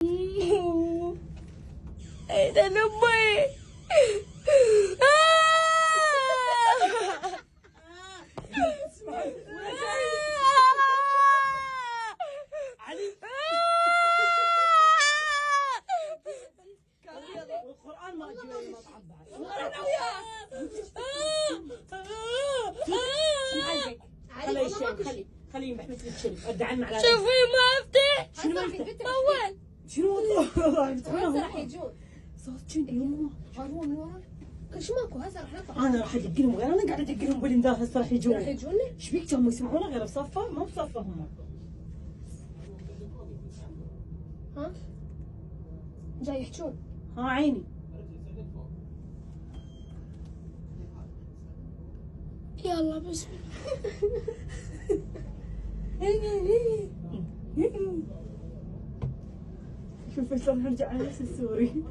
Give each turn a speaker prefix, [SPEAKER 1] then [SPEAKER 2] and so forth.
[SPEAKER 1] ده انا امي.
[SPEAKER 2] القرآن ما اجي ما تعبى.
[SPEAKER 1] انا وياك.
[SPEAKER 2] خليه يشيل خليه يمح مثل الكلب ادعم على
[SPEAKER 1] شوفي ما افتح.
[SPEAKER 2] شنو ما يفتح؟
[SPEAKER 1] اول
[SPEAKER 2] شنو
[SPEAKER 3] هسه راح يجون
[SPEAKER 2] صوت شنو يما
[SPEAKER 3] هو من ورا كل شيء ماكو. هسه راح نطلع.
[SPEAKER 2] انا راح ادق لهم غير انا قاعد ادق لهم بالنداء هسه راح يجون.
[SPEAKER 3] راح يجوني.
[SPEAKER 2] ايش بيك كانوا يسمعونا غير بصفه ما بصفه هم.
[SPEAKER 3] ها جاي يحجون.
[SPEAKER 2] ها عيني
[SPEAKER 1] يلا بسم
[SPEAKER 2] شوف شلون نرجع على نفس السوري.